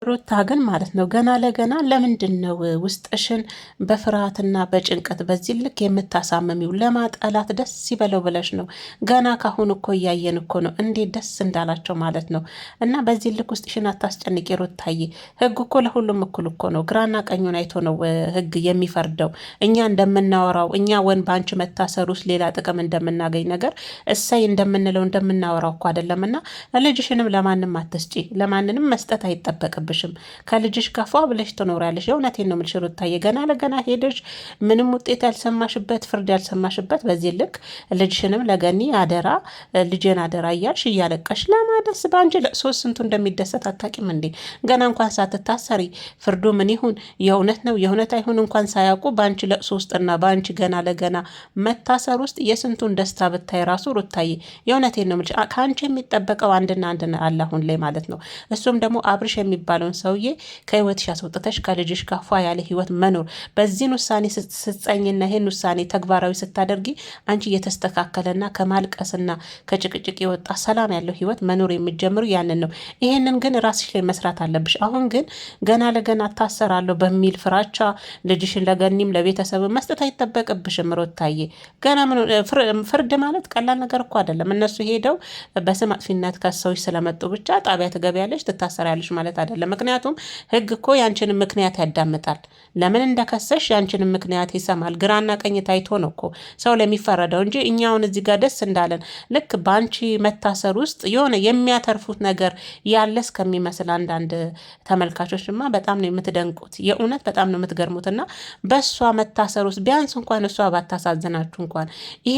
ሩታ ግን ማለት ነው ገና ለገና ለምንድን ነው ውስጥሽን በፍርሃትና በጭንቀት በዚህ ልክ የምታሳምሚው? ለማጠላት ደስ ይበለው ብለሽ ነው? ገና ካሁን እኮ እያየን እኮ ነው እንዴት ደስ እንዳላቸው ማለት ነው። እና በዚህ ልክ ውስጥሽን አታስጨንቂ ሩታዬ። ህግ እኮ ለሁሉም እኩል እኮ ነው። ግራና ቀኙን አይቶ ነው ህግ የሚፈርደው። እኛ እንደምናወራው እኛ በአንቺ መታሰር ውስጥ ሌላ ጥቅም እንደምናገኝ ነገር እሰይ እንደምንለው እንደምናወራው እኮ አይደለም። እና ልጅሽንም ለማንም አትስጪ፣ ለማንንም መስጠት አይጠበቅብሽ። ከልጅሽ ጋር ፏ ብለሽ ትኖሪያለሽ። የእውነቴን ነው የምልሽ ሩታዬ። ገና ለገና ሄደሽ ምንም ውጤት ያልሰማሽበት ፍርድ ያልሰማሽበት በዚህ ልክ ልጅሽንም ለገኒ አደራ ልጄን አደራ እያልሽ እያለቀሽ ለማደስ በአንቺ ለቅሶ ስንቱ እንደሚደሰት አታውቂም እንዴ? ገና እንኳን ሳትታሰሪ ፍርዱ ምን ይሁን የእውነት ነው የእውነት አይሁን እንኳን ሳያውቁ በአንቺ ለቅሶ ውስጥና በአንቺ ገና ለገና መታሰር ውስጥ የስንቱን ደስታ ብታይ ራሱ ሩታዬ የእውነቴን ነው የምልሽ። ከአንቺ የሚጠበቀው አንድና አንድ አለ አሁን ላይ ማለት ነው። እሱም ደግሞ አብርሽ የሚባለው ሰውዬ ከህይወትሽ አስወጥተሽ ከልጅሽ ጋር ፏ ያለ ህይወት መኖር። በዚህን ውሳኔ ስትጸኝና ይሄን ውሳኔ ተግባራዊ ስታደርጊ አንቺ እየተስተካከለና ከማልቀስና ከጭቅጭቅ የወጣ ሰላም ያለው ህይወት መኖር የሚጀምሩ ያንን ነው። ይሄንን ግን ራስሽ ላይ መስራት አለብሽ። አሁን ግን ገና ለገና ታሰራለሁ በሚል ፍራቻ ልጅሽን ለገኒም ለቤተሰብ መስጠት አይጠበቅብሽም ሩታዬ። ገና ፍርድ ማለት ቀላል ነገር እኮ አይደለም። እነሱ ሄደው በስም አጥፊነት ከሰዎች ስለመጡ ብቻ ጣቢያ ትገቢያለሽ ትታሰሪያለሽ ማለት አይደለም። ምክንያቱም ህግ እኮ ያንቺንም ምክንያት ያዳምጣል። ለምን እንደከሰሽ ያንቺንም ምክንያት ይሰማል። ግራና ቀኝ ታይቶ ነው እኮ ሰው ለሚፈረደው እንጂ እኛውን እዚህ ጋር ደስ እንዳለን ልክ በአንቺ መታሰር ውስጥ የሆነ የሚያተርፉት ነገር ያለ እስከሚመስል አንዳንድ ተመልካቾችማ በጣም ነው የምትደንቁት። የእውነት በጣም ነው የምትገርሙትና በእሷ መታሰር ውስጥ ቢያንስ እንኳን እሷ ባታሳዝናችሁ እንኳን ይሄ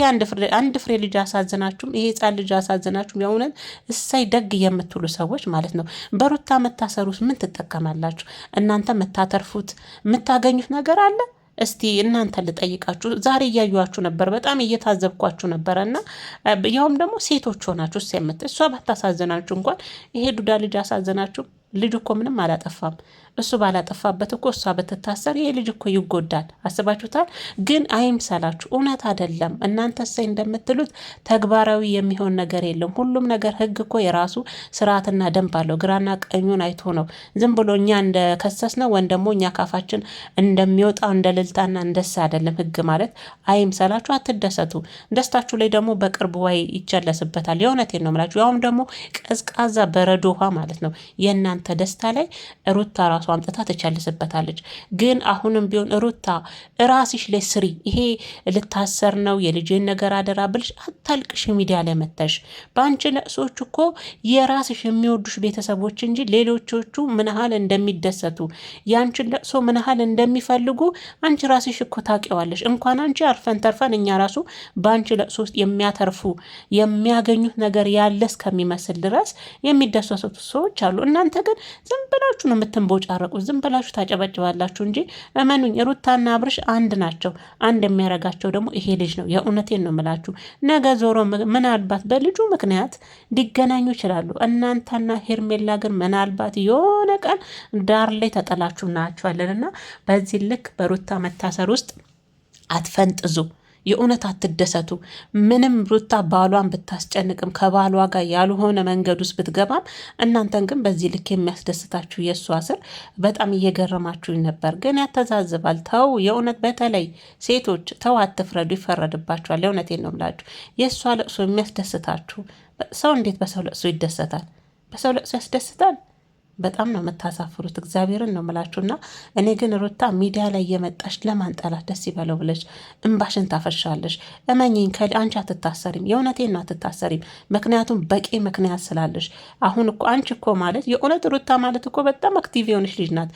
አንድ ፍሬ ልጅ አሳዝናችሁም ይሄ ህፃን ልጅ አሳዝናችሁም የእውነት እሳይ ደግ የምትሉ ሰዎች ማለት ነው። በሩታ መታሰር ውስጥ ምን ትጠቀማላችሁ እናንተ? የምታተርፉት የምታገኙት ነገር አለ? እስቲ እናንተ ልጠይቃችሁ። ዛሬ እያዩዋችሁ ነበር፣ በጣም እየታዘብኳችሁ ነበረ እና ያውም ደግሞ ሴቶች ሆናችሁ እሷ ባታሳዝናችሁ እንኳን ይሄ ዱዳ ልጅ አሳዝናችሁ። ልጅ እኮ ምንም አላጠፋም። እሱ ባላጠፋበት እኮ እሷ በትታሰር ይሄ ልጅ እኮ ይጎዳል። አስባችሁታል? ግን አይምሰላችሁ፣ እውነት አይደለም። እናንተ እሰይ እንደምትሉት ተግባራዊ የሚሆን ነገር የለም። ሁሉም ነገር ህግ እኮ የራሱ ስርዓትና ደንብ አለው። ግራና ቀኙን አይቶ ነው ዝም ብሎ እኛ እንደከሰስ ነው ወይም ደግሞ እኛ ካፋችን እንደሚወጣው እንደ ልልጣና እንደስ አይደለም ህግ ማለት። አይምሰላችሁ፣ አትደሰቱ። ደስታችሁ ላይ ደግሞ በቅርብ ወይ ይቸለስበታል። የእውነቴን ነው የምላችሁ። ያውም ደግሞ ቀዝቃዛ በረዶ ውሃ ማለት ነው። የእናንተ ደስታ ላይ ሩታ ራሱ አምጥታ ትቸልስበታለች። ግን አሁንም ቢሆን ሩታ ራስሽ ላይ ስሪ። ይሄ ልታሰር ነው የልጅን ነገር አደራ ብልሽ አታልቅሽ። ሚዲያ ላይ መተሽ በአንቺ ለቅሶች እኮ የራስሽ የሚወዱሽ ቤተሰቦች እንጂ ሌሎቾቹ ምን ያህል እንደሚደሰቱ ያንቺን ለቅሶ ምን ያህል እንደሚፈልጉ አንቺ ራስሽ እኮ ታውቂዋለሽ። እንኳን አንቺ አርፈን ተርፈን እኛ ራሱ በአንቺ ለቅሶ ውስጥ የሚያተርፉ የሚያገኙት ነገር ያለ እስከሚመስል ድረስ የሚደሰቱ ሰዎች አሉ። እናንተ ግን ዝም ብላችሁ ነው የምትንቦጫረቁ፣ ዝም ብላችሁ ታጨበጭባላችሁ እንጂ እመኑኝ ሩታና አብርሽ አንድ ናቸው። አንድ የሚያረጋቸው ደግሞ ይሄ ልጅ ነው። የእውነቴን ነው የምላችሁ። ነገ ዞሮ ምናልባት በልጁ ምክንያት ሊገናኙ ይችላሉ። እናንተና ሄርሜላ ግን ምናልባት የሆነ ቀን ዳር ላይ ተጠላችሁ እናያችኋለን። እና በዚህ ልክ በሩታ መታሰር ውስጥ አትፈንጥዙ። የእውነት አትደሰቱ። ምንም ሩታ ባሏን ብታስጨንቅም ከባሏ ጋር ያልሆነ መንገድ ውስጥ ብትገባም እናንተን ግን በዚህ ልክ የሚያስደስታችሁ የእሷ ስር በጣም እየገረማችሁኝ ነበር። ግን ያተዛዝባል። ተው፣ የእውነት በተለይ ሴቶች ተው፣ አትፍረዱ፣ ይፈረድባችኋል። የእውነቴን ነው የምላችሁ። የእሷ ለቅሶ የሚያስደስታችሁ ሰው እንዴት በሰው ለቅሶ ይደሰታል? በሰው ለቅሶ ያስደስታል? በጣም ነው የምታሳፍሩት። እግዚአብሔርን ነው የምላችሁና እኔ ግን ሩታ ሚዲያ ላይ እየመጣሽ ለማንጠላት ደስ ይበለው ብለሽ እንባሽን ታፈሻለሽ። እመኚኝ አንቺ አትታሰሪም። የእውነቴን ነው አትታሰሪም። ምክንያቱም በቂ ምክንያት ስላለሽ። አሁን እኮ አንቺ እኮ ማለት የእውነት ሩታ ማለት እኮ በጣም አክቲቭ የሆነች ልጅ ናት።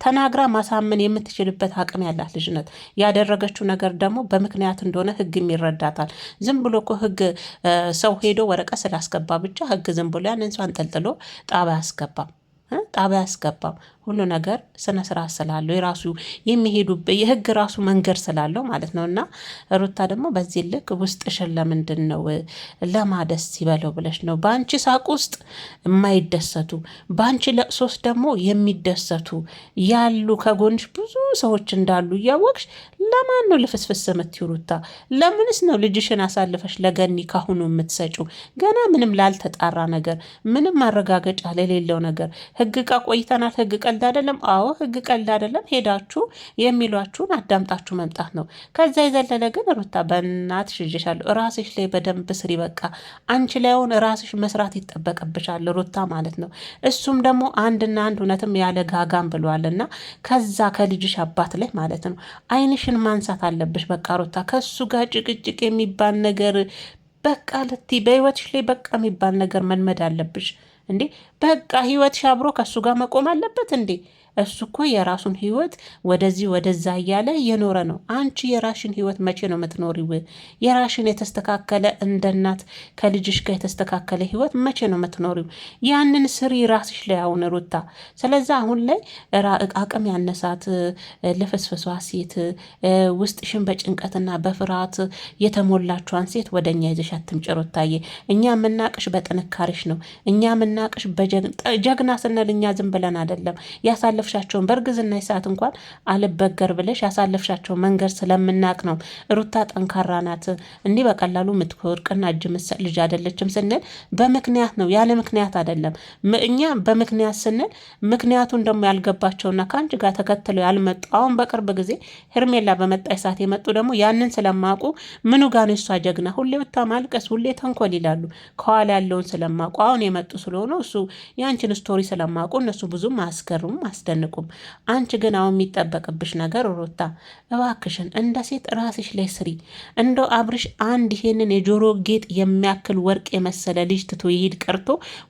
ተናግራ ማሳመን የምትችልበት አቅም ያላት ልጅ ናት። ያደረገችው ነገር ደግሞ በምክንያት እንደሆነ ህግም ይረዳታል። ዝም ብሎ እኮ ህግ ሰው ሄዶ ወረቀት ስላስገባ ብቻ ህግ ዝም ብሎ ያንን ሰው አንጠልጥሎ ጣቢያ አያስገባም። ሁሉ ነገር ስነ ስርዓት ስላለው የራሱ የሚሄዱበት የህግ ራሱ መንገድ ስላለው ማለት ነው። እና ሩታ ደግሞ በዚህ ልክ ውስጥሽን ለምንድን ነው ለማደስ ይበለው ብለሽ ነው በአንቺ ሳቅ ውስጥ የማይደሰቱ በአንቺ ለቅሶስ ደግሞ የሚደሰቱ ያሉ ከጎንሽ ብዙ ሰዎች እንዳሉ እያወቅሽ ለማን ነው ልፍስፍስ የምትይው ሩታ? ለምንስ ነው ልጅሽን አሳልፈሽ ለገኒ ካሁኑ የምትሰጪው? ገና ምንም ላልተጣራ ነገር ምንም ማረጋገጫ ለሌለው ነገር ህግ ጋ ቆይተናል። ህግ ቀልድ አይደለም። አዎ ህግ ቀልድ አይደለም። ሄዳችሁ የሚሏችሁን አዳምጣችሁ መምጣት ነው። ከዛ የዘለለ ግን ሩታ በእናትሽ ይዤሻለሁ፣ ራስሽ ላይ በደንብ ስሪ። በቃ አንቺ ላይሆን ራስሽ መስራት ይጠበቅብሻል ሩታ ማለት ነው። እሱም ደግሞ አንድና አንድ እውነትም ያለ ጋጋም ብሏልና ከዛ ከልጅሽ አባት ላይ ማለት ነው አይንሽን ማንሳት አለብሽ። በቃ ሩታ ከሱ ጋር ጭቅጭቅ የሚባል ነገር በቃ በህይወትሽ ላይ በቃ የሚባል ነገር መልመድ አለብሽ እንዴ። በቃ ህይወትሽ አብሮ ከሱ ጋር መቆም አለበት እንዴ። እሱ እኮ የራሱን ህይወት ወደዚህ ወደዛ እያለ የኖረ ነው። አንቺ የራሽን ህይወት መቼ ነው የምትኖሪው? የራሽን የተስተካከለ እንደ እናት ከልጅሽ ጋር የተስተካከለ ህይወት መቼ ነው የምትኖሪው? ያንን ስሪ ራስሽ ላይ አሁን ሩታ። ስለዚ አሁን ላይ አቅም ያነሳት ልፍስፍሷ ሴት፣ ውስጥሽን በጭንቀትና በፍርሃት የተሞላችኋን ሴት ወደ እኛ ይዘሽ አትምጪ ሩታዬ። እኛ የምናቅሽ በጥንካሬሽ ነው። እኛ የምናቅሽ ጀግና ስንል እኛ ዝም ብለን አይደለም ያሳለፍሻቸውን በእርግዝና ሰዓት እንኳን አልበገር ብለሽ ያሳለፍሻቸውን መንገድ ስለምናቅ ነው። ሩታ ጠንካራ ናት፣ እንዲህ በቀላሉ የምትወርቅና እጅ ምሰጥ ልጅ አይደለችም ስንል በምክንያት ነው፣ ያለ ምክንያት አይደለም። እኛ በምክንያት ስንል ምክንያቱን ደግሞ ያልገባቸውና ከአንቺ ጋር ተከትለው ያልመጡ አሁን በቅርብ ጊዜ ሄርሜላ በመጣች ሰዓት የመጡ ደግሞ ያንን ስለማቁ ምኑ ጋር ነው እሷ ጀግና፣ ሁሌ ብታ ማልቀስ፣ ሁሌ ተንኮል ይላሉ። ከኋላ ያለውን ስለማቁ አሁን የመጡ ስለሆነ እሱ የአንቺን ስቶሪ ስለማቁ እነሱ ብዙም አያስገርሙም አስደንቁም። አንቺ ግን አሁን የሚጠበቅብሽ ነገር ሩታ እባክሽን እንደ ሴት ራስሽ ላይ ስሪ። እንደው አብርሽ አንድ ይሄንን የጆሮ ጌጥ የሚያክል ወርቅ የመሰለ ልጅ ትቶ ይሄድ ቀርቶ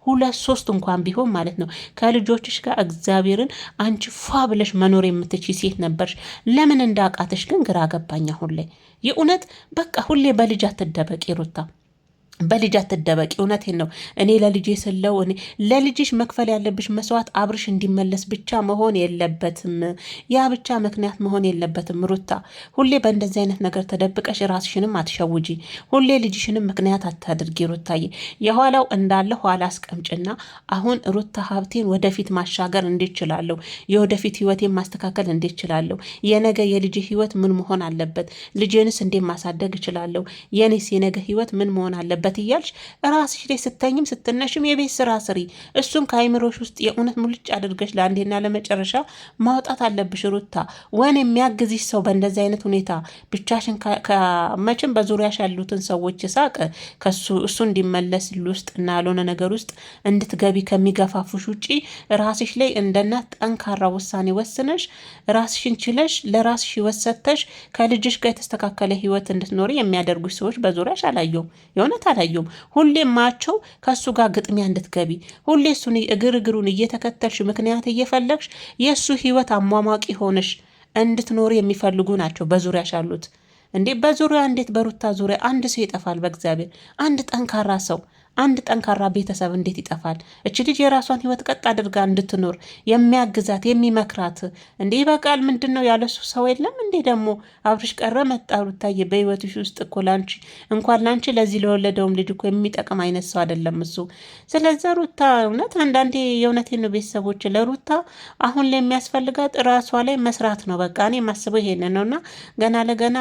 2-3 እንኳን ቢሆን ማለት ነው ከልጆችሽ ጋር እግዚአብሔርን አንቺ ፏ ብለሽ መኖር የምትችይ ሴት ነበርሽ። ለምን እንዳቃተሽ ግን ግራ ገባኝ አሁን ላይ የእውነት በቃ ሁሌ በልጅ አትደበቂ ሩታ፣ በልጅ አትደበቂ። እውነቴን ነው። እኔ ለልጄ ስለው እኔ ለልጅሽ መክፈል ያለብሽ መስዋዕት አብርሽ እንዲመለስ ብቻ መሆን የለበትም። ያ ብቻ ምክንያት መሆን የለበትም ሩታ። ሁሌ በእንደዚህ አይነት ነገር ተደብቀሽ ራስሽንም አትሸውጂ። ሁሌ ልጅሽንም ምክንያት አታድርጊ ሩታዬ። የኋላው እንዳለ ኋላ አስቀምጭና አሁን ሩታ ሀብቴን ወደፊት ማሻገር እንዴት እችላለሁ? የወደፊት ህይወቴን ማስተካከል እንዴት እችላለሁ? የነገ የልጅ ህይወት ምን መሆን አለበት? ልጄንስ እንዴት ማሳደግ እችላለሁ? የኔስ የነገ ህይወት ምን መሆን አለበት እያልሽ ራስሽ ላይ ስተኝም ስትነሽም የቤት ስራ ስሪ። እሱን ከአይምሮሽ ውስጥ የእውነት ሙልጭ አድርገሽ ለአንዴና ለመጨረሻ ማውጣት አለብሽ ሩታ። ወን የሚያግዝሽ ሰው በእንደዚህ አይነት ሁኔታ ብቻሽን መቼም በዙሪያሽ ያሉትን ሰዎች ሳቅ እሱ እንዲመለስ ውስጥ እና ያልሆነ ነገር ውስጥ እንድትገቢ ከሚገፋፉሽ ውጪ ራስሽ ላይ እንደናት ጠንካራ ውሳኔ ወስነሽ ራስሽን ችለሽ ለራስሽ ህይወት ሰጥተሽ ከልጅሽ ጋር የተስተካከለ ህይወት እንድትኖሪ የሚያደርጉሽ ሰዎች በዙሪያሽ አላየሁም። የእውነት አላየሁም። ሁሌም ማቸው ከእሱ ጋር ግጥሚያ እንድትገቢ ሁሌ እሱን እግሩን እየተከተልሽ ምክንያት እየፈለግሽ የእሱ ህይወት አሟሟቂ ሆነሽ እንድትኖሪ የሚፈልጉ ናቸው በዙሪያሽ ያሉት። እንዴ በዙሪያ እንዴት በሩታ ዙሪያ አንድ ሰው ይጠፋል? በእግዚአብሔር አንድ ጠንካራ ሰው አንድ ጠንካራ ቤተሰብ እንዴት ይጠፋል? እች ልጅ የራሷን ህይወት ቀጥ አድርጋ እንድትኖር የሚያግዛት የሚመክራት እንዴ በቃል ምንድን ነው ያለሱ ሰው የለም እንዴ? ደግሞ አብርሽ ቀረ መጣ ሩታዬ በህይወትሽ ውስጥ እኮ ላንቺ እንኳን ላንቺ ለዚህ ለወለደውም ልጅ እኮ የሚጠቅም አይነት ሰው አይደለም እሱ። ስለዚህ ሩታ እውነት አንዳንዴ የእውነቴን ነው ቤተሰቦች ለሩታ አሁን ላይ የሚያስፈልጋት ራሷ ላይ መስራት ነው። በቃ እኔ የማስበው ይሄንን ነውና ገና ለገና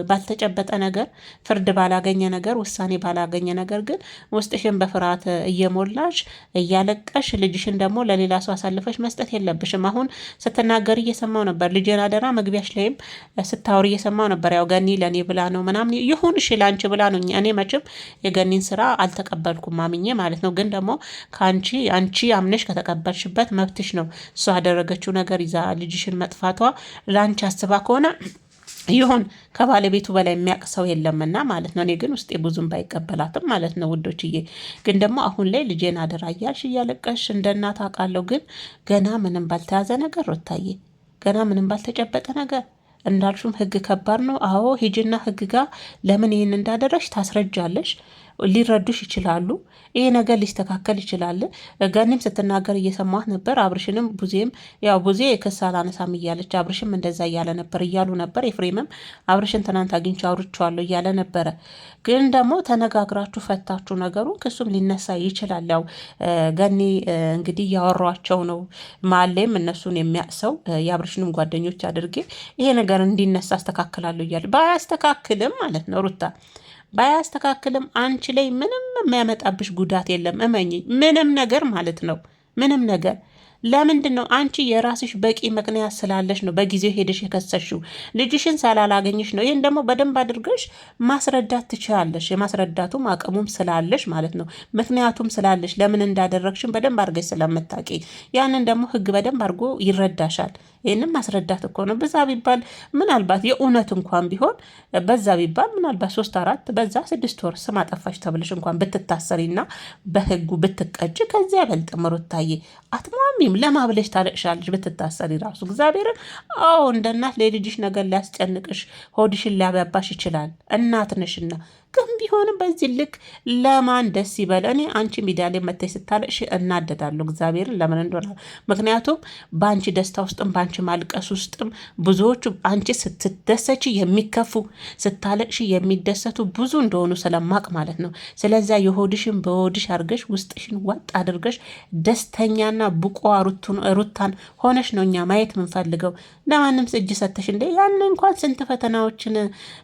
ባልተጨበጠ ነገር ፍርድ ባላገኘ ነገር ውሳኔ ባላገኘ ነገር ግን ውስጥ ልጅሽን በፍርሃት እየሞላሽ እያለቀሽ ልጅሽን ደግሞ ለሌላ ሰው አሳልፈሽ መስጠት የለብሽም። አሁን ስትናገር እየሰማው ነበር። ልጄን አደራ መግቢያሽ ላይም ስታወር እየሰማው ነበር። ያው ገኒ ለኔ ብላ ነው ምናምን ይሁን እሺ ላንቺ ብላ ነው። እኔ መቼም የገኒን ስራ አልተቀበልኩም አምኜ ማለት ነው። ግን ደግሞ አንቺ አምነሽ ከተቀበልሽበት መብትሽ ነው። እሷ ያደረገችው ነገር ይዛ ልጅሽን መጥፋቷ ላንቺ አስባ ከሆነ ይሁን ከባለቤቱ በላይ የሚያውቅ ሰው የለምና ማለት ነው። እኔ ግን ውስጤ ብዙም ባይቀበላትም ማለት ነው ውዶችዬ። ግን ደግሞ አሁን ላይ ልጄን አደራ እያልሽ እያለቀሽ እንደ እናት አውቃለሁ። ግን ገና ምንም ባልተያዘ ነገር ሩታዬ፣ ገና ምንም ባልተጨበጠ ነገር እንዳልሹም ህግ ከባድ ነው። አዎ ሂጂና ህግ ጋር ለምን ይህን እንዳደረሽ ታስረጃለሽ። ሊረዱሽ ይችላሉ። ይሄ ነገር ሊስተካከል ይችላል። ገኒም ስትናገር እየሰማት ነበር። አብርሽንም ቡዜም ያው ቡዜ ክስ አላነሳም እያለች አብርሽም እንደዛ እያለ ነበር እያሉ ነበር። ኤፍሬምም አብርሽን ትናንት አግኝቼ አውርቼዋለሁ እያለ ነበረ። ግን ደግሞ ተነጋግራችሁ ፈታችሁ ነገሩን ክሱም ሊነሳ ይችላል። ያው ገኒ እንግዲህ እያወሯቸው ነው። ማለም እነሱን የሚያቅሰው የአብርሽንም ጓደኞች አድርጌ ይሄ ነገር እንዲነሳ አስተካክላለሁ እያለ ባያስተካክልም ማለት ነው ሩታ ባያስተካክልም አንቺ ላይ ምንም የሚያመጣብሽ ጉዳት የለም። እመኚ ምንም ነገር ማለት ነው ምንም ነገር ለምንድን ነው አንቺ የራስሽ በቂ ምክንያት ስላለሽ ነው በጊዜው ሄደሽ የከሰሽው። ልጅሽን ስላላገኘሽ ነው። ይህን ደግሞ በደንብ አድርገሽ ማስረዳት ትችላለሽ። የማስረዳቱም አቅሙም ስላለሽ ማለት ነው። ምክንያቱም ስላለሽ ለምን እንዳደረግሽን በደንብ አድርገሽ ስለምታውቂ፣ ያንን ደግሞ ህግ በደንብ አድርጎ ይረዳሻል። ይህንም ማስረዳት እኮ ነው። በዛ ቢባል ምናልባት የእውነት እንኳን ቢሆን በዛ ቢባል ምናልባት 3 4 በዛ 6 ወር ስም አጠፋሽ ተብለሽ እንኳን ብትታሰሪና በህጉ ብትቀጭ ከዚያ አይበልጥም። ሩታዬ አትሟሚም። ለማብለሽ ታለቅሻለሽ ብትታሰሪ ራሱ እግዚአብሔርን። አዎ እንደ እናት ለልጅሽ ነገር ሊያስጨንቅሽ ሆድሽን ሊያባባሽ ይችላል። እናት ነሽና ግን ቢሆንም በዚህ ልክ ለማን ደስ ይበል? እኔ አንቺ ሚዲያ ላይ መተሽ ስታለቅሽ እናደዳለሁ እግዚአብሔርን። ለምን እንደሆነ ምክንያቱም በአንቺ ደስታ ውስጥም በአንቺ ማልቀስ ውስጥም ብዙዎቹ አንቺ ስትደሰች የሚከፉ ስታለቅሽ የሚደሰቱ ብዙ እንደሆኑ ስለማቅ ማለት ነው። ስለዚያ የሆድሽን በሆድሽ አድርገሽ ውስጥሽን ዋጥ አድርገሽ ደስተኛና ብቁ ሩታን ሆነሽ ነው እኛ ማየት የምንፈልገው። ለማንም እጅ ሰተሽ እንደ ያን እንኳን ስንት ፈተናዎችን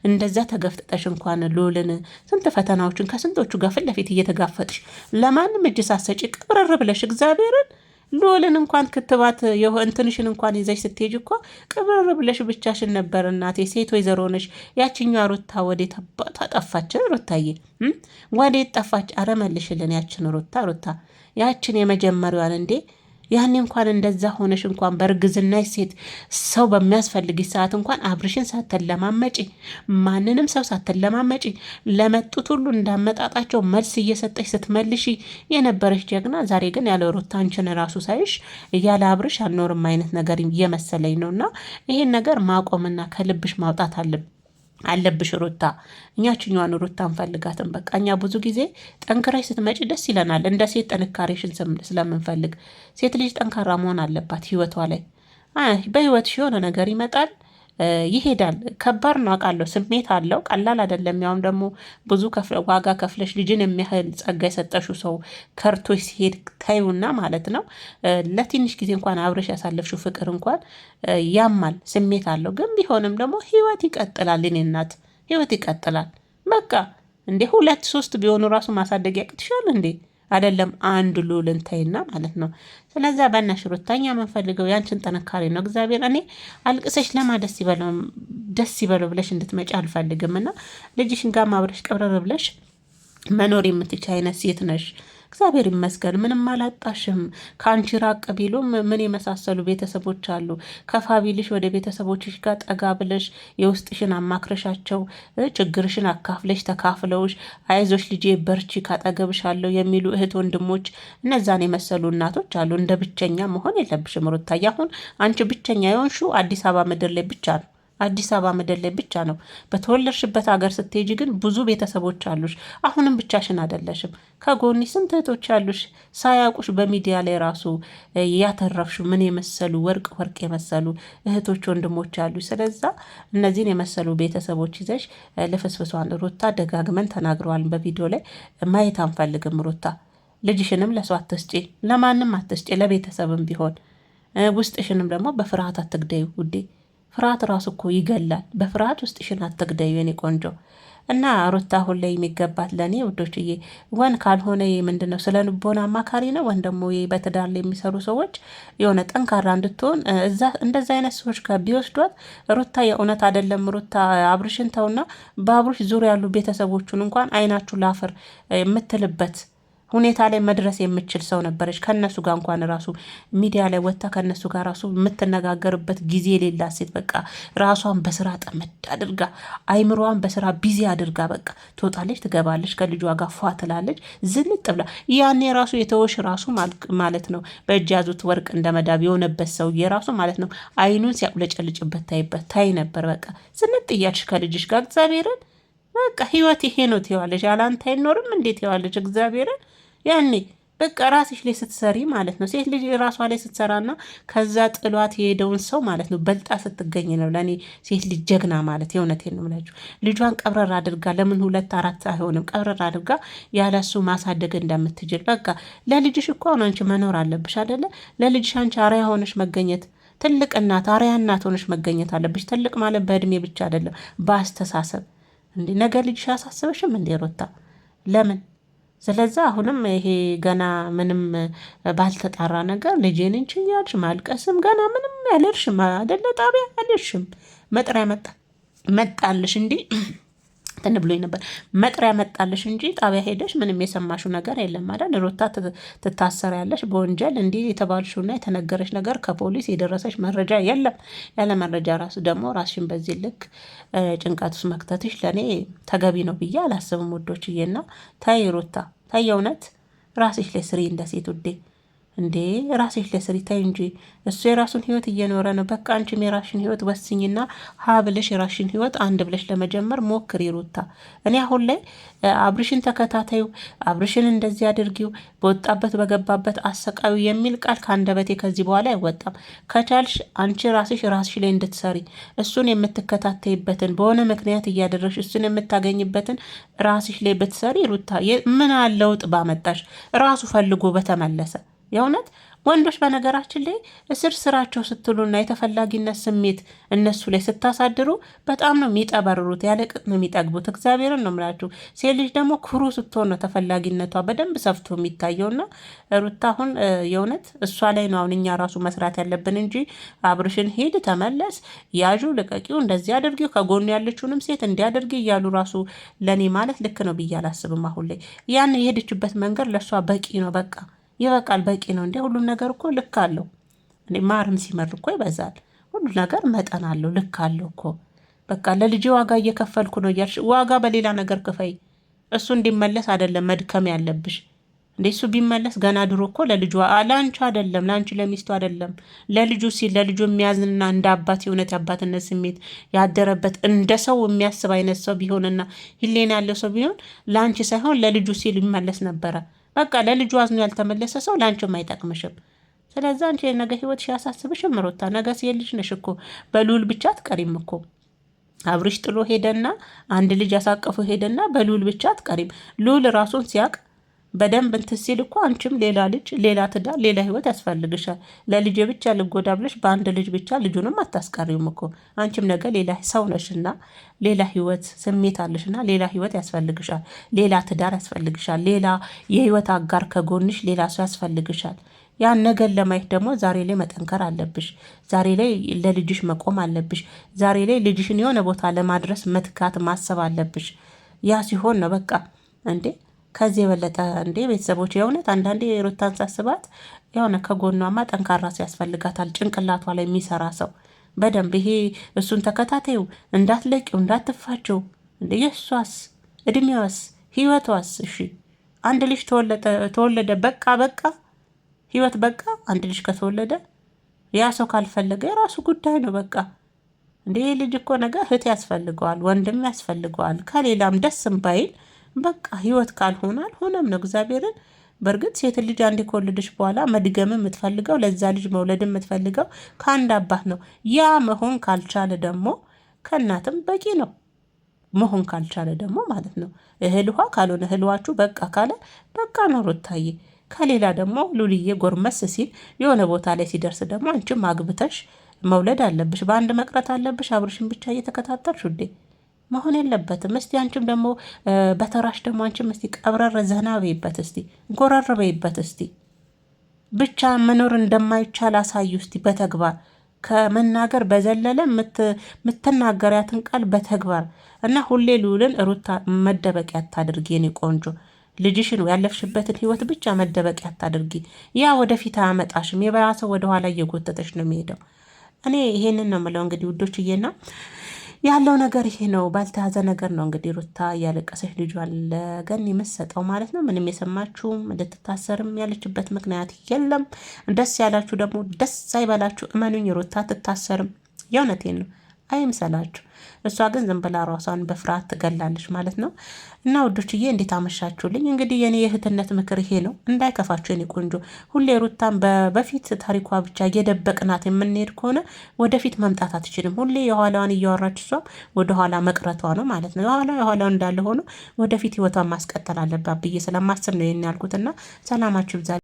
እንደዛ ተገፍጥጠሽ እንኳን ሉልን ስንት ፈተናዎችን ከስንቶቹ ጋር ፊት ለፊት እየተጋፈጥሽ ለማንም እጅ ሳሰጪ ቅብረር ብለሽ እግዚአብሔርን ሉልን እንኳን ክትባት እንትንሽን እንኳን ይዘሽ ስትሄጅ እኮ ቅብረር ብለሽ ብቻሽን ነበር እናቴ። ሴት ወይዘሮ ነሽ። ያችኛ ሩታ ወዴት ጠፋች? ሩታዬ ወዴት ጠፋች? አረ መልሽልን ያችን ሩታ ያችን የመጀመሪያዋን እንዴ ያኔ እንኳን እንደዛ ሆነሽ እንኳን በእርግዝና ሴት ሰው በሚያስፈልግ ሰዓት እንኳን አብርሽን ሳትለማመጪ ማንንም ሰው ሳትለማመጪ ለመጡት ሁሉ እንዳመጣጣቸው መልስ እየሰጠሽ ስትመልሺ የነበረች ጀግና፣ ዛሬ ግን ያለ ሩታ አንቺን ራሱ ሳይሽ እያለ አብርሽ አልኖርም አይነት ነገር እየመሰለኝ ነው። እና ይሄን ነገር ማቆምና ከልብሽ ማውጣት አለብሽ ሩታ። እኛችኛዋን ሩታ እንፈልጋትን። በቃ እኛ ብዙ ጊዜ ጠንክረሽ ስትመጪ ደስ ይለናል። እንደ ሴት ጥንካሬሽን ስለምንፈልግ ሴት ልጅ ጠንካራ መሆን አለባት ህይወቷ ላይ። በህይወትሽ የሆነ ነገር ይመጣል ይሄዳል። ከባድ ነው አውቃለሁ። ስሜት አለው፣ ቀላል አይደለም። ያውም ደግሞ ብዙ ዋጋ ከፍለሽ ልጅን የሚያህል ጸጋ የሰጠሽው ሰው ከርቶሽ ሲሄድ ታዩና ማለት ነው። ለትንሽ ጊዜ እንኳን አብረሽ ያሳለፍሽው ፍቅር እንኳን ያማል፣ ስሜት አለው። ግን ቢሆንም ደግሞ ህይወት ይቀጥላል። የኔ እናት ህይወት ይቀጥላል። በቃ እንዴ 2 3 ቢሆኑ ራሱ ማሳደግ ያቅትሻል እንዴ? አይደለም አንድ ሉልን ተይና ማለት ነው። ስለዚያ በእናትሽ ሩታኛ የምንፈልገው ያንቺን ጥንካሬ ነው። እግዚአብሔር እኔ አልቅሰሽ ለማ ደስ ይበለው ብለሽ እንድትመጪ አልፈልግም። እና ልጅሽን ጋር ማብረሽ ቀብረር ብለሽ መኖር የምትች አይነት ሴት ነሽ። እግዚአብሔር ይመስገን ምንም አላጣሽም። ከአንቺ ራቅ ቢሉም ምን የመሳሰሉ ቤተሰቦች አሉ። ከፋ ቢልሽ ወደ ቤተሰቦችሽ ጋር ጠጋ ብለሽ የውስጥሽን አማክረሻቸው ችግርሽን አካፍለሽ ተካፍለውሽ አይዞሽ ልጄ በርቺ ካጠገብሽ አለው የሚሉ እህት ወንድሞች፣ እነዛን የመሰሉ እናቶች አሉ። እንደ ብቸኛ መሆን የለብሽም ሩታዬ። አሁን አንቺ ብቸኛ የሆንሽው አዲስ አበባ ምድር ላይ ብቻ ነው። አዲስ አበባ ምድር ላይ ብቻ ነው። በተወለድሽበት ሀገር ስትሄጂ ግን ብዙ ቤተሰቦች አሉሽ። አሁንም ብቻሽን አይደለሽም። ከጎኒ ስንት እህቶች አሉሽ ሳያውቁሽ በሚዲያ ላይ ራሱ ያተረፍሹ ምን የመሰሉ ወርቅ የመሰሉ እህቶች ወንድሞች አሉሽ። ስለዛ እነዚህን የመሰሉ ቤተሰቦች ይዘሽ ልፍስፍሷን ሩታ ደጋግመን ተናግረዋል በቪዲዮ ላይ ማየት አንፈልግም። ሩታ ልጅሽንም ለሰው አትስጪ፣ ለማንም አትስጪ፣ ለቤተሰብም ቢሆን ውስጥሽንም ደግሞ በፍርሃት አትግደዩ ውዴ። ፍርሃት ራሱ እኮ ይገላል። በፍርሃት ውስጥ ሽን አትግደዩ የኔ ቆንጆ። እና ሩታ አሁን ላይ የሚገባት ለእኔ ውዶችዬ ወን ካልሆነ ምንድን ነው ስለ ልቦና አማካሪ ነው ወን ደግሞ በትዳር ላይ የሚሰሩ ሰዎች የሆነ ጠንካራ እንድትሆን እንደዚ አይነት ሰዎች ጋር ቢወስዷት ሩታ የእውነት አይደለም። ሩታ አብርሽን ተውና በአብርሽ ዙሪያ ያሉ ቤተሰቦቹን እንኳን አይናችሁ ላፈር የምትልበት ሁኔታ ላይ መድረስ የምችል ሰው ነበረች። ከነሱ ጋር እንኳን ራሱ ሚዲያ ላይ ወጥታ ከነሱ ጋር ራሱ የምትነጋገርበት ጊዜ የሌላት ሴት፣ በቃ ራሷን በስራ ጠመድ አድርጋ አይምሮዋን በስራ ቢዚ አድርጋ በቃ ትወጣለች፣ ትገባለች፣ ከልጇ ጋር ፏ ትላለች፣ ዝንጥ ብላ። ያኔ ራሱ የተወሽ ራሱ ማለት ነው በእጅ ያዙት ወርቅ እንደ መዳብ የሆነበት ሰው የራሱ ማለት ነው አይኑን ሲያቁለጨልጭበት ታይ ነበር። በቃ ዝንጥ እያልሽ ከልጅሽ ጋር እግዚአብሔርን በቃ ህይወት ይሄ ነው ትይዋለች። ያላንተ አይኖርም እንዴት ትይዋለች እግዚአብሔርን። ያኔ በቃ ራስሽ ላይ ስትሰሪ ማለት ነው። ሴት ልጅ ራሷ ላይ ስትሰራና ከዛ ጥሏት የሄደውን ሰው ማለት ነው በልጣ ስትገኝ ነው ለእኔ ሴት ልጅ ጀግና ማለት። የእውነቴን ነው የምላችሁ። ልጇን ቀብረር አድርጋ ለምን 2 4 አይሆንም ቀብረር አድርጋ ያለሱ ማሳደግ እንደምትችል በቃ ለልጅሽ እኮ አሁን አንቺ መኖር አለብሽ አይደለ? ለልጅሽ አንቺ አርአያ ሆነሽ መገኘት ትልቅ እናት አርአያ እናት ሆነሽ መገኘት አለብሽ። ትልቅ ማለት በእድሜ ብቻ አይደለም በአስተሳሰብ። እንዴ ነገ ልጅሽ አሳስበሽም እንዴ ሩታ? ለምን ስለዛ አሁንም ይሄ ገና ምንም ባልተጣራ ነገር ልጄን እንቺ እያልሽ ማልቀስም ገና ምንም ያልርሽም አይደለ ጣቢያ ያልርሽም መጥሪያ መጣልሽ እንዲህ ትን ብሎኝ ነበር። መጥሪያ መጣልሽ እንጂ ጣቢያ ሄደሽ ምንም የሰማሽው ነገር የለም አይደል? ሩታ ትታሰሪያለሽ በወንጀል እንዲህ የተባልሽውና የተነገረሽ ነገር ከፖሊስ የደረሰሽ መረጃ የለም። ያለ መረጃ ራሱ ደግሞ ራስሽን በዚህ ልክ ጭንቀት ውስጥ መክተትሽ ለእኔ ተገቢ ነው ብዬ አላስብም ውዶችዬና ተይ ሩታ ተይ፣ እውነት ራስሽ ላይ ስሪ እንደ ሴት ውዴ። እንዴ ራስሽ ለስሪ ታይ እንጂ እሱ የራሱን ህይወት እየኖረ ነው። በቃ አንቺም የራስሽን ህይወት ወስኝና ሀ ብለሽ የራስሽን ህይወት አንድ ብለሽ ለመጀመር ሞክሪ ሩታ። እኔ አሁን ላይ አብርሽን ተከታታዩ፣ አብርሽን እንደዚህ አድርጊው፣ በወጣበት በገባበት አሰቃዩ የሚል ቃል ከአንደበቴ ከዚህ በኋላ አይወጣም። ከቻልሽ አንቺ ራስሽ ላይ እንድትሰሪ እሱን የምትከታተይበትን በሆነ ምክንያት እያደረግሽ እሱን የምታገኝበትን ራስሽ ላይ ብትሰሪ ሩታ ምን ለውጥ ባመጣሽ ራሱ ፈልጎ በተመለሰ የእውነት ወንዶች በነገራችን ላይ እስር ስራቸው ስትሉና የተፈላጊነት ስሜት እነሱ ላይ ስታሳድሩ በጣም ነው የሚጠበርሩት፣ ያለቅጥ ነው የሚጠግቡት። እግዚአብሔርን ነው የምላችሁ። ሴት ልጅ ደግሞ ኩሩ ስትሆን ነው ተፈላጊነቷ በደንብ ሰፍቶ የሚታየውና ሩታ አሁን የእውነት እሷ ላይ ነው አሁን እኛ ራሱ መስራት ያለብን እንጂ አብርሽን ሂድ ተመለስ፣ ያዡ ልቀቂው፣ እንደዚህ አድርጊው፣ ከጎኑ ያለችውንም ሴት እንዲያደርጊ እያሉ ራሱ ለእኔ ማለት ልክ ነው ብዬ አላስብም። አሁን ላይ ያን የሄደችበት መንገድ ለእሷ በቂ ነው። በቃ ይበቃል፣ በቂ ነው። እንዴ ሁሉም ነገር እኮ ልክ አለው። እኔ ማርም ሲመር እኮ ይበዛል። ሁሉ ነገር መጠን አለው፣ ልክ አለው እኮ። በቃ ለልጅ ዋጋ እየከፈልኩ ነው እያልሽ ዋጋ በሌላ ነገር ክፈይ። እሱ እንዲመለስ አይደለም መድከም ያለብሽ። እንዴ እሱ ቢመለስ ገና ድሮ እኮ ለልጁ ለአንቺ አይደለም ለአንቺ ለሚስቱ አይደለም ለልጁ ሲል ለልጁ የሚያዝንና እንደ አባት የእውነት አባትነት ስሜት ያደረበት እንደ ሰው የሚያስብ አይነት ሰው ቢሆንና ሂሌና ያለው ሰው ቢሆን ለአንቺ ሳይሆን ለልጁ ሲል ይመለስ ነበረ። በቃ ለልጁ አዝኖ ያልተመለሰ ሰው ለአንቺም አይጠቅምሽም። ስለዚ አንቺ የነገ ህይወትሽ ያሳስብሽም ሩታ። ነገ ሴት ልጅ ነሽ እኮ በልዑል ብቻ አትቀሪም እኮ። አብርሽ ጥሎ ሄደና አንድ ልጅ ያሳቀፉ ሄደና በልዑል ብቻ አትቀሪም። ልዑል ራሱን ሲያቅ በደንብ እንትን ሲል እኮ አንቺም ሌላ ልጅ፣ ሌላ ትዳር፣ ሌላ ህይወት ያስፈልግሻል። ለልጅ ብቻ ልጎዳ ብለሽ በአንድ ልጅ ብቻ ልጁንም አታስቀሪውም እኮ። አንቺም ነገ ሌላ ሰው ነሽና ሌላ ህይወት ስሜት አለሽና ሌላ ህይወት ያስፈልግሻል። ሌላ ትዳር ያስፈልግሻል። ሌላ የህይወት አጋር ከጎንሽ ሌላ ሰው ያስፈልግሻል። ያን ነገር ለማየት ደግሞ ዛሬ ላይ መጠንከር አለብሽ። ዛሬ ላይ ለልጅሽ መቆም አለብሽ። ዛሬ ላይ ልጅሽን የሆነ ቦታ ለማድረስ መትጋት ማሰብ አለብሽ። ያ ሲሆን ነው በቃ እንዴ ከዚህ የበለጠ እንዴ ቤተሰቦች የእውነት አንዳንዴ ሩታን ሳስባት የሆነ ከጎኗማ ጠንካራ ሰው ያስፈልጋታል። ጭንቅላቷ ላይ የሚሰራ ሰው በደንብ ይሄ እሱን ተከታታዩ እንዳትለቂው እንዳትፋቸው። እንደ የእሷስ እድሜዋስ ህይወቷስ? እሺ አንድ ልጅ ተወለደ በቃ ህይወት በቃ አንድ ልጅ ከተወለደ ያ ሰው ካልፈለገ የራሱ ጉዳይ ነው። በቃ እንደ ልጅ እኮ ነገ እህት ያስፈልገዋል፣ ወንድም ያስፈልገዋል። ከሌላም ደስም ባይል በቃ ህይወት ካልሆነ አልሆነም ነው እግዚአብሔርን። በእርግጥ ሴት ልጅ አንድ ከወለደች በኋላ መድገም የምትፈልገው ለዛ ልጅ መውለድ የምትፈልገው ከአንድ አባት ነው። ያ መሆን ካልቻለ ደግሞ ከእናትም በቂ ነው። መሆን ካልቻለ ደግሞ ማለት ነው እህል ውሃ ካልሆነ እህል ውሃችሁ በቃ ካለ በቃ ነው ሩታዬ። ከሌላ ደግሞ ሉልዬ ጎርመስ ሲል የሆነ ቦታ ላይ ሲደርስ ደግሞ አንቺም አግብተሽ መውለድ አለብሽ። በአንድ መቅረት አለብሽ። አብርሽን ብቻ እየተከታተልሽ ውዴ መሆን የለበትም። እስቲ አንቺም ደግሞ በተራሽ ደግሞ አንቺም እስቲ ቀብረር ዘና በይበት፣ እስቲ ጎረር በይበት። እስቲ ብቻ መኖር እንደማይቻል አሳዩ እስቲ በተግባር ከመናገር በዘለለ የምትናገሪያትን ቃል በተግባር እና ሁሌ ልዑልን ሩታ መደበቂያ አታድርጊ የኔ ቆንጆ። ልጅሽን ያለፍሽበትን ህይወት ብቻ መደበቂያ አታድርጊ። ያ ወደፊት አያመጣሽም። የባሰው ወደኋላ እየጎተተች ነው የሚሄደው። እኔ ይሄንን ነው የምለው እንግዲህ ውዶችዬና ያለው ነገር ይሄ ነው። ባልተያዘ ነገር ነው እንግዲህ ሩታ እያለቀሰች ልጇን ለገኒ የምትሰጠው ማለት ነው። ምንም የሰማችሁም እንድትታሰርም ያለችበት ምክንያት የለም። ደስ ያላችሁ ደግሞ ደስ አይበላችሁ። እመኑኝ ሩታ ትታሰርም። የእውነቴን ነው አይምሰላችሁ። እሷ ግን ዝም ብላ ራሷን በፍርሃት ትገላለች ማለት ነው። እና ውዶችዬ እንዴት አመሻችሁልኝ? እንግዲህ የኔ የእህትነት ምክር ይሄ ነው። እንዳይከፋችሁ የኔ ቆንጆ። ሁሌ ሩታን በፊት ታሪኳ ብቻ እየደበቅናት የምንሄድ ከሆነ ወደፊት መምጣት አትችልም። ሁሌ የኋላዋን እያወራች እሷም ወደኋላ መቅረቷ ነው ማለት ነው። የኋላው እንዳለ ሆኖ ወደፊት ህይወቷን ማስቀጠል አለባት ብዬ ስለማስብ ነው ይሄን ያልኩትና ሰላማችሁ ይብዛል።